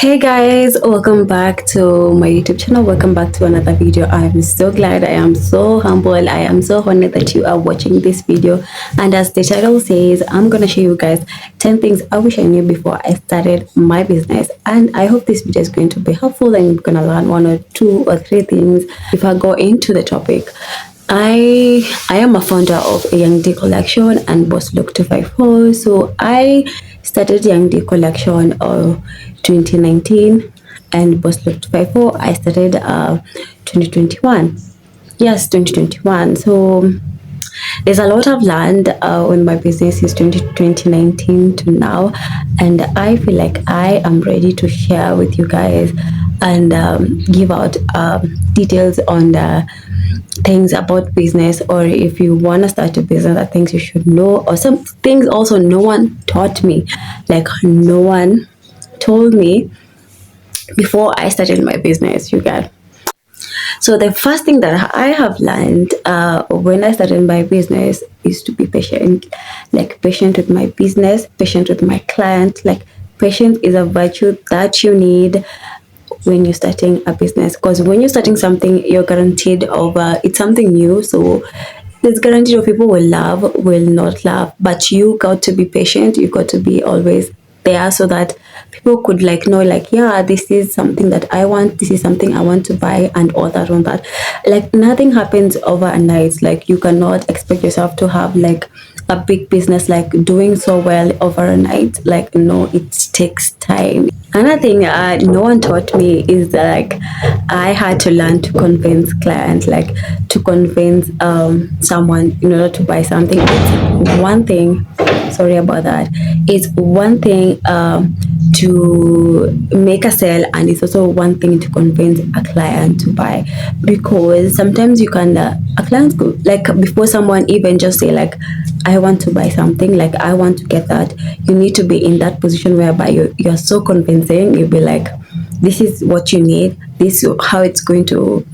Hey guys, welcome back to my YouTube channel. Welcome back to another video. I am so glad, I am so humble, I am so honored that you are watching this video. And as the title says, I'm gonna show you guys 10 things I wish I knew before I started my business. And I hope this video is going to be helpful and you're gonna learn one or two or three things if I go into the topic. I am a founder of a Young D collection and Boss Look 254. So I started Young D collection 2019 and Boss Look 254 I started 2021. Yes, 2021. So there's a lot I've learned when my business is 2019 to now, and I feel like I am ready to share with you guys and give out details on the things about business, or if you want to start a business, the things you should know, or some things also no one taught me, like no one told me before I started my business, you guys. So the first thing that I have learned when I started my business is to be patient, like patient with my business, patient with my client. Like patience is a virtue that you need when you're starting a business, because when you're starting something, you're guaranteed of it's something new, so there's guaranteed of people will love, will not love, but you got to be patient, you got to be always there so that people could like know, like, yeah, this is something that I want, this is something I want to buy, and all that on that. Like nothing happens overnight. Like you cannot expect yourself to have like a big business like doing so well overnight. Like no, it takes time. Another thing no one taught me is that like I had to learn to convince clients, like to convince someone in order to buy something. It's one thing, sorry about that, it's one thing to make a sale, and it's also one thing to convince a client to buy, because sometimes you can a client could, like before someone even just say like I want to buy something, like I want to get that, you need to be in that position whereby you're so convincing. You'll be like, this is what you need, this is how it's going to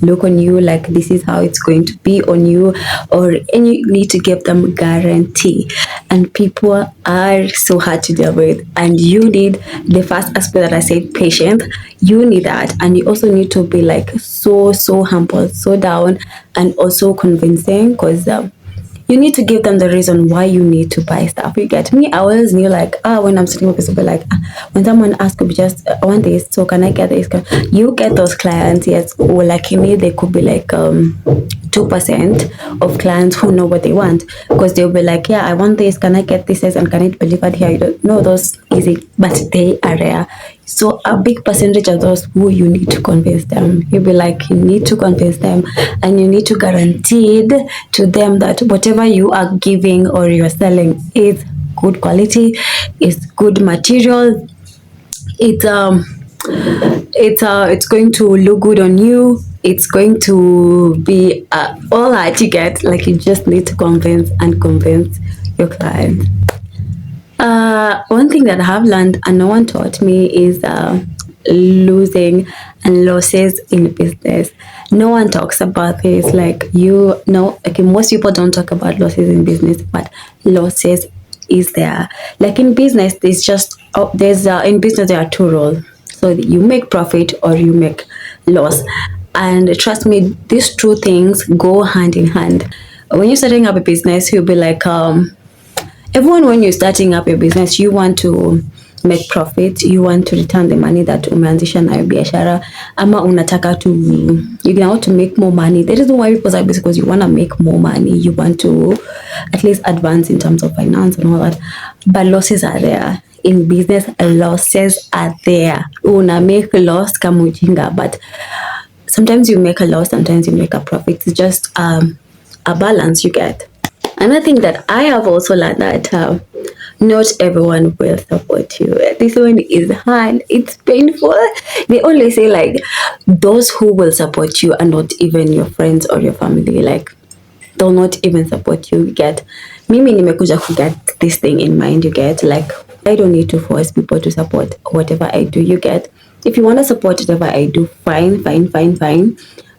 look on you, like this is how it's going to be on you, and you need to give them guarantee. And people are so hard to deal with, and you need the first aspect that I said, patient. You need that, and you also need to be like so humble, so down, and also convincing, because you need to give them the reason why you need to buy stuff. You get me? I always knew like, when I'm sitting with people, like, when someone asks me just, I want this, so can I get this? You get those clients, yes. Or like in me, they could be like 2% of clients who know what they want, because they'll be like, yeah, I want this, can I get this, and can it be delivered here? You don't know those easy, but they are rare. So a big percentage of those who you need to convince them. You'll be like, you need to convince them, and you need to guarantee to them that whatever you are giving or you're selling is good quality, is good material, it's going to look good on you, it's going to be all that you get. Like you just need to convince your client. One thing that I have learned and no one taught me is losing and losses in business. No one talks about this. Like okay, most people don't talk about losses in business, but losses is there. Like in business, in business there are two roles. So you make profit or you make loss, and trust me, these two things go hand in hand. When you're setting up a business, you'll be like everyone, when you're starting up your business, you want to make profit, you want to return the money that umeanzisha nayo biashara, ama unataka to, you want to make more money. The reason why people are because you want to make more money, you want to at least advance in terms of finance and all that. But losses are there in business. Losses are there. Una make loss kama ujinga, but sometimes you make a loss, sometimes you make a profit. It's just a balance you get. Another thing that I have also learned that not everyone will support you. This one is hard. It's painful. They always say like those who will support you are not even your friends or your family. Like they'll not even support you. You get mimi nimekuja ku get this thing in mind. You get like I don't need to force people to support whatever I do. You get if you want to support whatever I do, fine.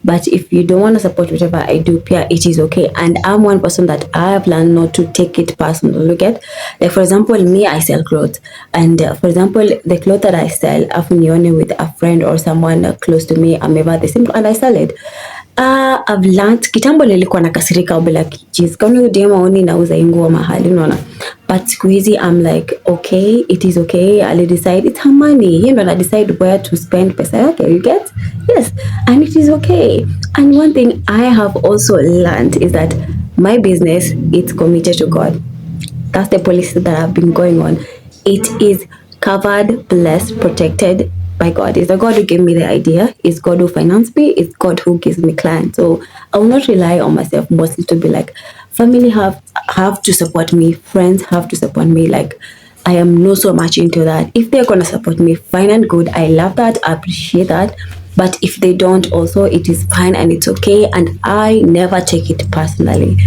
but if you don't want to support whatever I do, pia, it is okay. And I'm one person that I have learned not to take it personal. Look at, like for example, me, I sell clothes, and for example, the clothes that I sell, often only with a friend or someone close to me, I'm ever the same, and I sell it. I've learned, kitambo nilikuwa nakasirika, I'll be like, jeez, kama huyu dem aoni nauza hii nguo mahali, unaona. But siku hizi I'm like, okay, it is okay. I'll decide, it's her money. You know, I decide where to spend pesa yake, you get? Yes, and it is okay. And one thing I have also learned is that my business, it's committed to God. That's the policy that I've been going on. It is covered, blessed, protected by God. It's the God who gave me the idea. It's God who financed me. It's God who gives me clients. So I will not rely on myself mostly to be like, family have to support me, friends have to support me. Like, I am not so much into that. If they're gonna support me, fine and good. I love that. I appreciate that. But if they don't, also, it is fine and it's okay. And I never take it personally.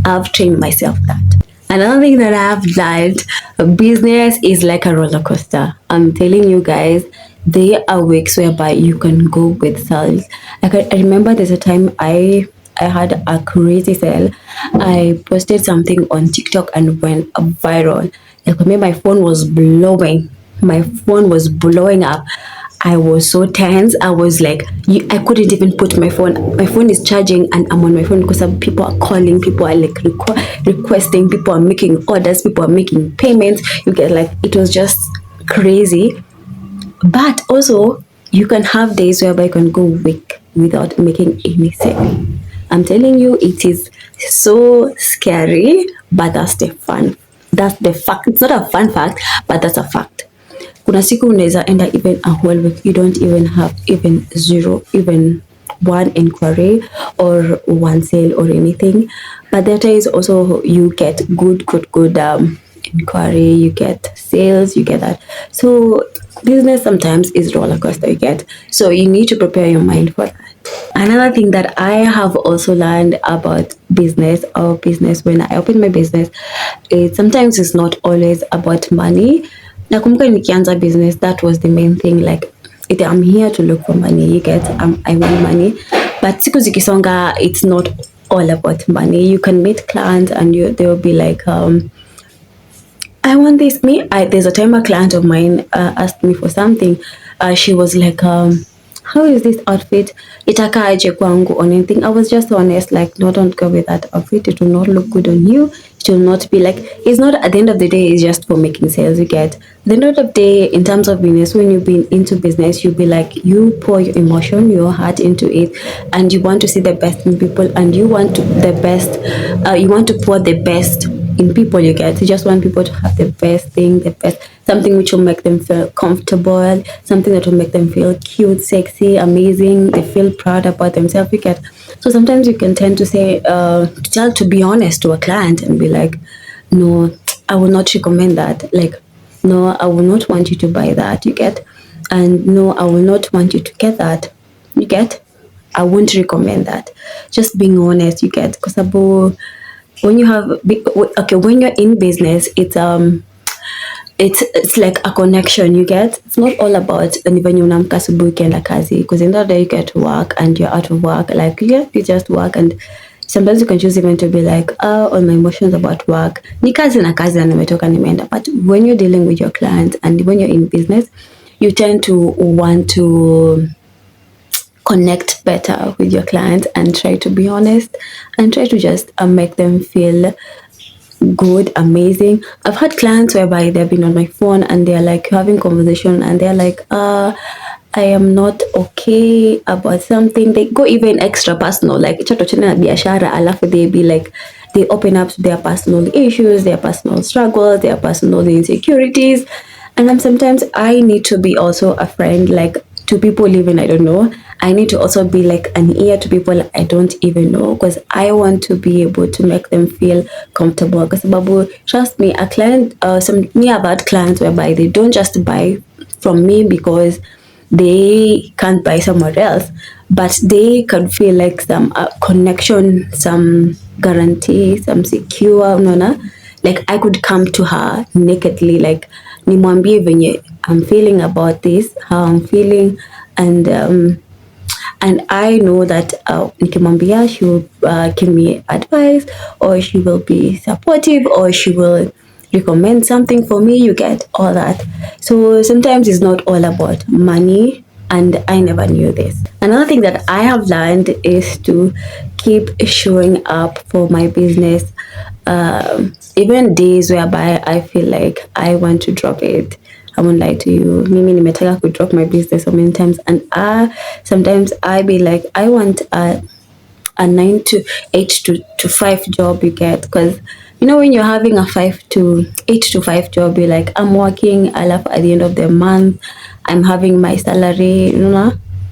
I've trained myself that. Another thing that I've learned, business is like a roller coaster. I'm telling you guys, there are weeks whereby you can go with sales. Like I remember there's a time I had a crazy sale. I posted something on TikTok and went viral. Like for me, my phone was blowing. My phone was blowing up. I was so tense. I was like, I couldn't even put my phone. My phone is charging and I'm on my phone because some people are calling, people are like requesting, people are making orders, people are making payments. You get like, it was just crazy. But also, you can have days whereby you can go week without making any sale. I'm telling you, it is so scary, but that's the fun. That's the fact. It's not a fun fact, but that's a fact. Kuna siku unaweza enda even a whole week, you don't even have even zero, even one inquiry or one sale or anything. But that is also you get good inquiry, you get sales, you get that. So business sometimes is roller coaster, you get. So you need to prepare your mind for that. Another thing that I have also learned about business when I open my business, sometimes it's not always about money. Nakumbuka nikianza business, that was the main thing. Like, I'm here to look for money. You get, I want money. But siku zikisonga, it's not all about money. You can meet clients and they will be like, I want this. There's a time a client of mine asked me for something. She was like, how is this outfit? Itakaje kwangu or anything. I was just honest, like, no, don't go with that outfit. It will not look good on you. It will not be like, it's not at the end of the day, it's just for making sales, you get. At the end of the day, in terms of business, when you've been into business, you'll be like, you pour your emotion, your heart into it, and you want to see the best in people, and you want to you want to pour the best in people, you get. You just want people to have the best thing, something which will make them feel comfortable, something that will make them feel cute, sexy, amazing. They feel proud about themselves, you get. So sometimes you can tend to say, to be honest to a client and be like, no, I will not recommend that. Like, no, I will not want you to buy that, you get. And no, I will not want you to get that, you get. I won't recommend that. Just being honest, you get. Because when you have when you're in business, it's like a connection, you get. It's not all about when you unamka asubuhi ukienda kazi, because in that day you get to work and you're out of work, like you just work. And sometimes you can choose even to be like, all my emotions about work ni kazi na kazi na nimetoka nimeenda. But when you're dealing with your clients and when you're in business, you tend to want to connect better with your clients and try to be honest and try to just make them feel good, amazing. I've had clients whereby they've been on my phone and they're like having conversation and they're like, I am not okay about something. They go even extra personal, like biashara, alafu they be like, they open up their personal issues, their personal struggles, their personal insecurities. And sometimes I need to be also a friend, like to people even I don't know. I need to also be like an ear to people I don't even know, because I want to be able to make them feel comfortable. Because babu, trust me, a client, I've had clients whereby they don't just buy from me because they can't buy somewhere else, but they can feel like some connection, some guarantee, some secure, like I could come to her nakedly, like nimwambie venye I'm feeling about this, how I'm feeling, and and I know that nikimwambia, she will give me advice, or she will be supportive, or she will recommend something for me. You get all that. So sometimes it's not all about money, and I never knew this. Another thing that I have learned is to keep showing up for my business, even days whereby I feel like I want to drop it. I won't lie to you. Mimi nimetaka could drop my business so many times, and sometimes I be like, I want a 9 to 8 to 5 job, you get, because when you're having a 5 to 8 to 5 job, you're like, I'm working, I love at the end of the month, I'm having my salary,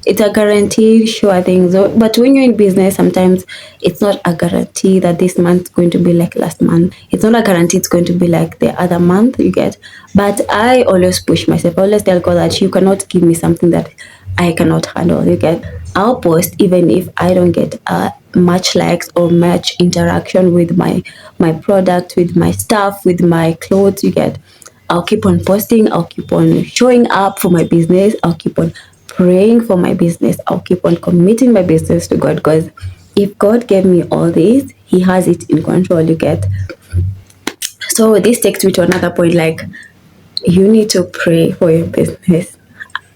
it's a guaranteed sure thing. So, but when you're in business, sometimes it's not a guarantee that this month's going to be like last month. It's not a guarantee it's going to be like the other month, you get. But I always push myself. I always tell God that you cannot give me something that I cannot handle, you get. I'll post even if I don't get much likes or much interaction with my product, with my stuff, with my clothes, you get. I'll keep on posting, I'll keep on showing up for my business, I'll keep on praying for my business, I'll keep on committing my business to God, because if God gave me all this, He has it in control, you get. So this takes me to another point, like, you need to pray for your business.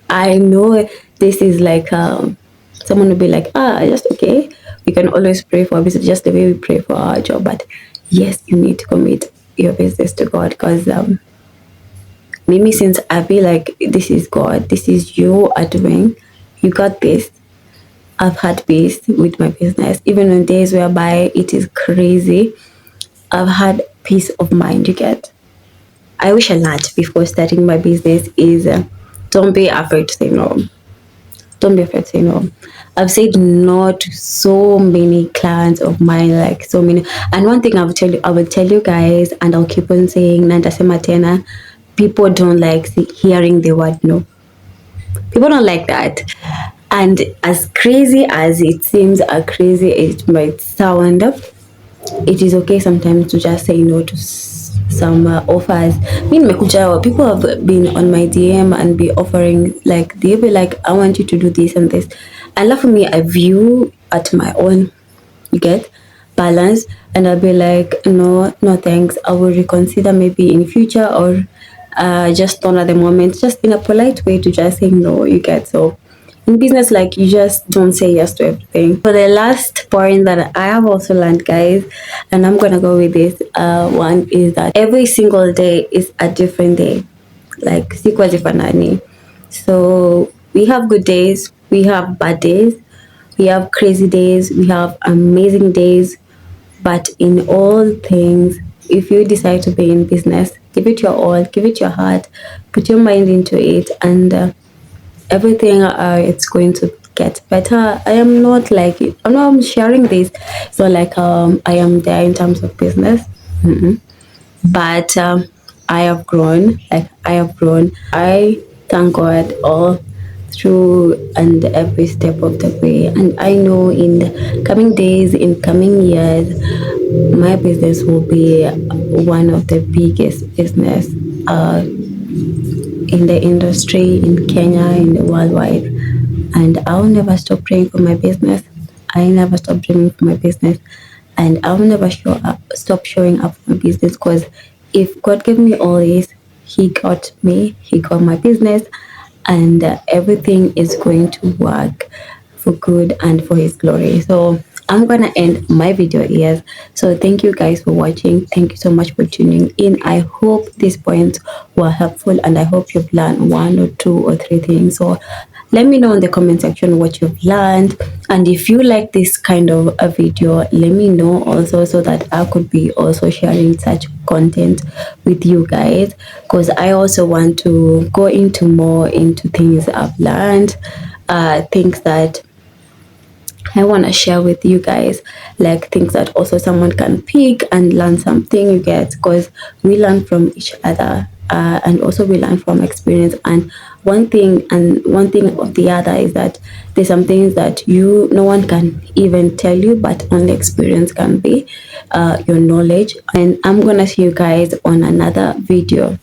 I know this is like someone will be like, just okay. We can always pray for our business just the way we pray for our job. But yes, you need to commit your business to God, because maybe since I feel like this is God, this is you are doing, you got this. I've had peace with my business, even on days whereby it is crazy. I've had peace of mind. You get. I wish I learned before starting my business is don't be afraid to say no. Don't be afraid to say no. I've said no to so many clients of mine, like so many. And one thing I will tell you guys, and I'll keep on saying, Nandasema tena, people don't like hearing the word no. People don't like that. And as crazy as it seems, as crazy it might sound, it is okay sometimes to just say no to some offers. People have been on my DM and be offering, like, they'll be like, I want you to do this and this, and love for me, I view at my own, you get, balance, and I'll be like, no, no thanks, I will reconsider maybe in future, or just not at the moment, just in a polite way to just say no, you get. So in business, like, you just don't say yes to everything. For the last point that I have also learned, guys, and I'm gonna go with this one, is that every single day is a different day, like siku hazifanani. So we have good days, we have bad days, we have crazy days, we have amazing days, but in all things, if you decide to be in business, give it your all, give it your heart, put your mind into it, and everything, it's going to get better. I am not like, I'm not sharing this so like I am there in terms of business. But I have grown, I thank God all through and every step of the way, and I know in the coming days, in coming years, my business will be one of the biggest business in the industry, in Kenya, in the worldwide. And I'll never stop praying for my business. I never stop dreaming for my business. And I'll never stop showing up for my business, because if God gave me all this, He got me, He got my business, and everything is going to work for good and for His glory. So I'm gonna end my video here. So thank you guys for watching. Thank you so much for tuning in. I hope these points were helpful, and I hope you've learned 1 or 2 or 3 things. So let me know in the comment section what you've learned, and if you like this kind of a video, let me know also, so that I could be also sharing such content with you guys, because I also want to go into more into things I've learned, things that I want to share with you guys, like things that also someone can pick and learn something, you get, because we learn from each other, and also we learn from experience. And one thing of the other is that there's some things that no one can even tell you, but only experience can be your knowledge. And I'm gonna see you guys on another video.